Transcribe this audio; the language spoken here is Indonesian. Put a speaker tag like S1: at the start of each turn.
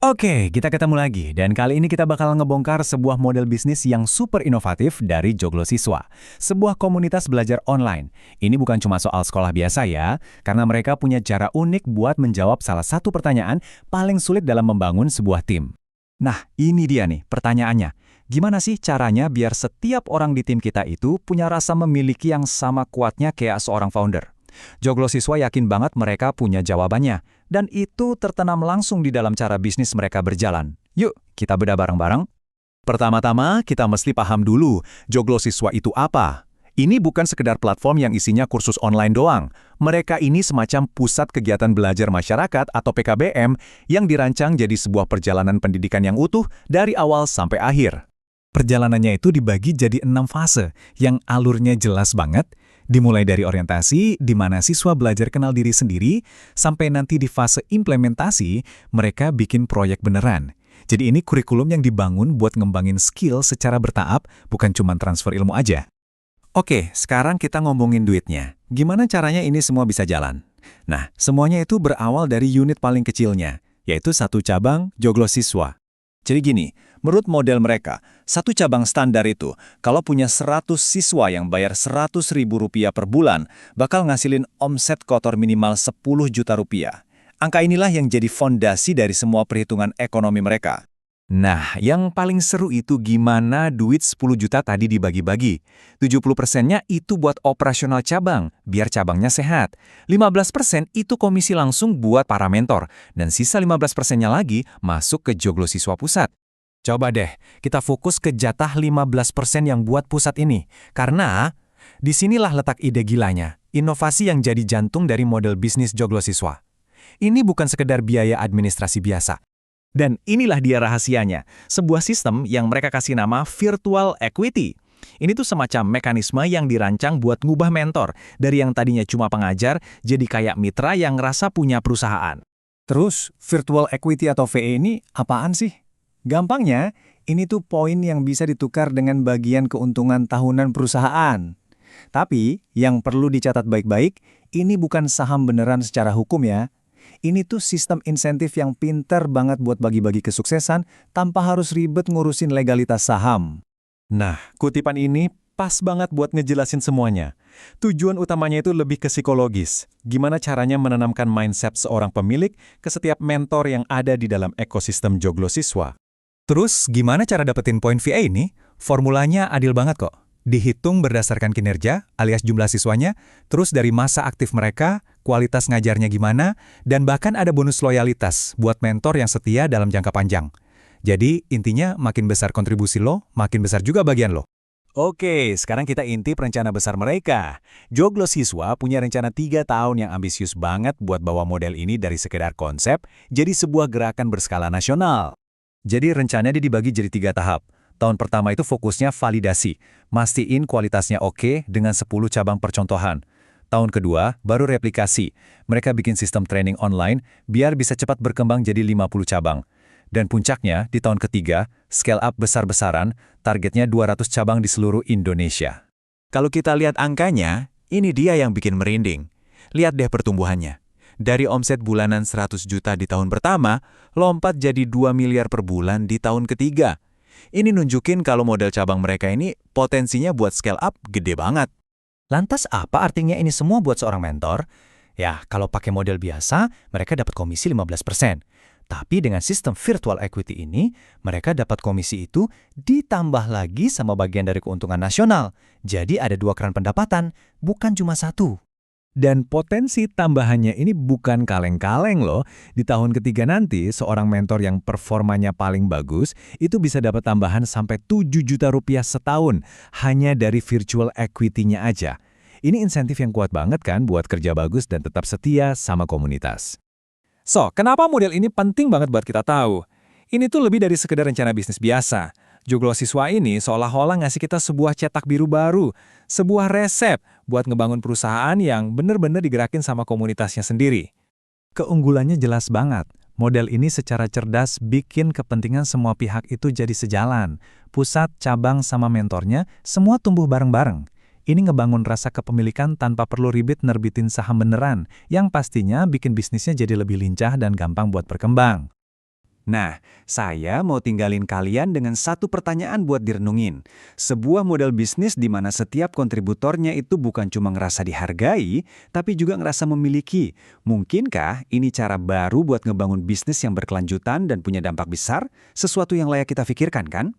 S1: Oke, kita ketemu lagi dan kali ini kita bakal ngebongkar sebuah model bisnis yang super inovatif dari Joglo Siswa. Sebuah komunitas belajar online. Ini bukan cuma soal sekolah biasa ya, karena mereka punya cara unik buat menjawab salah satu pertanyaan paling sulit dalam membangun sebuah tim. Nah, ini dia nih pertanyaannya. Gimana sih caranya biar setiap orang di tim kita itu punya rasa memiliki yang sama kuatnya kayak seorang founder? Joglo Siswa yakin banget mereka punya jawabannya, dan itu tertanam langsung di dalam cara bisnis mereka berjalan. Yuk, kita bedah bareng-bareng. Pertama-tama, kita mesti paham dulu, Joglo Siswa itu apa? Ini bukan sekedar platform yang isinya kursus online doang. Mereka ini semacam pusat kegiatan belajar masyarakat atau PKBM yang dirancang jadi sebuah perjalanan pendidikan yang utuh dari awal sampai akhir. Perjalanannya itu dibagi jadi 6 fase, yang alurnya jelas banget. Dimulai dari orientasi, di mana siswa belajar kenal diri sendiri, sampai nanti di fase implementasi, mereka bikin proyek beneran. Jadi ini kurikulum yang dibangun buat ngembangin skill secara bertahap, bukan cuma transfer ilmu aja. Oke, sekarang kita ngomongin duitnya. Gimana caranya ini semua bisa jalan? Nah, semuanya itu berawal dari unit paling kecilnya, yaitu satu cabang Joglo Siswa. Jadi gini, menurut model mereka, satu cabang standar itu, kalau punya 100 siswa yang bayar Rp100.000 per bulan, bakal ngasilin omset kotor minimal 10 juta rupiah. Angka inilah yang jadi fondasi dari semua perhitungan ekonomi mereka. Nah, yang paling seru itu gimana duit 10 juta tadi dibagi-bagi. 70%-nya itu buat operasional cabang, biar cabangnya sehat. 15% itu komisi langsung buat para mentor, dan sisa 15%-nya lagi masuk ke Joglo Siswa Pusat. Coba deh, kita fokus ke jatah 15% yang buat pusat ini. Karena disinilah letak ide gilanya, inovasi yang jadi jantung dari model bisnis Joglo Siswa. Ini bukan sekedar biaya administrasi biasa. Dan inilah dia rahasianya, sebuah sistem yang mereka kasih nama virtual equity. Ini tuh semacam mekanisme yang dirancang buat ngubah mentor dari yang tadinya cuma pengajar jadi kayak mitra yang ngerasa punya perusahaan. Terus, virtual equity atau VE ini apaan sih? Gampangnya, ini tuh poin yang bisa ditukar dengan bagian keuntungan tahunan perusahaan. Tapi, yang perlu dicatat baik-baik, ini bukan saham beneran secara hukum ya. Ini tuh sistem insentif yang pintar banget buat bagi-bagi kesuksesan tanpa harus ribet ngurusin legalitas saham. Nah, kutipan ini pas banget buat ngejelasin semuanya. Tujuan utamanya itu lebih ke psikologis. Gimana caranya menanamkan mindset seorang pemilik ke setiap mentor yang ada di dalam ekosistem Joglo Siswa. Terus, gimana cara dapetin poin VA ini? Formulanya adil banget kok. Dihitung berdasarkan kinerja, alias jumlah siswanya, terus dari masa aktif mereka, kualitas ngajarnya gimana, dan bahkan ada bonus loyalitas buat mentor yang setia dalam jangka panjang. Jadi, intinya makin besar kontribusi lo, makin besar juga bagian lo. Oke, sekarang kita intip rencana besar mereka. Joglo Siswa punya rencana 3 tahun yang ambisius banget buat bawa model ini dari sekedar konsep, jadi sebuah gerakan berskala nasional. Jadi rencananya dibagi jadi 3 tahap. Tahun pertama itu fokusnya validasi, mastiin kualitasnya oke dengan 10 cabang percontohan. Tahun kedua, baru replikasi. Mereka bikin sistem training online biar bisa cepat berkembang jadi 50 cabang. Dan puncaknya, di tahun ketiga, scale up besar-besaran, targetnya 200 cabang di seluruh Indonesia. Kalau kita lihat angkanya, ini dia yang bikin merinding. Lihat deh pertumbuhannya. Dari omset bulanan 100 juta di tahun pertama, lompat jadi 2 miliar per bulan di tahun ketiga. Ini nunjukin kalau model cabang mereka ini potensinya buat scale up gede banget. Lantas apa artinya ini semua buat seorang mentor? Ya, kalau pakai model biasa, mereka dapat komisi 15%. Tapi dengan sistem virtual equity ini, mereka dapat komisi itu ditambah lagi sama bagian dari keuntungan nasional. Jadi ada 2 keran pendapatan, bukan cuma 1. Dan potensi tambahannya ini bukan kaleng-kaleng loh. Di tahun ketiga nanti, seorang mentor yang performanya paling bagus itu bisa dapat tambahan sampai 7 juta rupiah setahun hanya dari virtual equity-nya aja. Ini insentif yang kuat banget kan buat kerja bagus dan tetap setia sama komunitas. So, kenapa model ini penting banget buat kita tahu? Ini tuh lebih dari sekedar rencana bisnis biasa. Joglo Siswa ini seolah-olah ngasih kita sebuah cetak biru baru, sebuah resep buat ngebangun perusahaan yang bener-bener digerakin sama komunitasnya sendiri. Keunggulannya jelas banget. Model ini secara cerdas bikin kepentingan semua pihak itu jadi sejalan. Pusat, cabang, sama mentornya semua tumbuh bareng-bareng. Ini ngebangun rasa kepemilikan tanpa perlu ribet nerbitin saham beneran, yang pastinya bikin bisnisnya jadi lebih lincah dan gampang buat berkembang. Nah, saya mau tinggalin kalian dengan satu pertanyaan buat direnungin. Sebuah model bisnis di mana setiap kontributornya itu bukan cuma ngerasa dihargai, tapi juga ngerasa memiliki. Mungkinkah ini cara baru buat ngebangun bisnis yang berkelanjutan dan punya dampak besar? Sesuatu yang layak kita pikirkan, kan?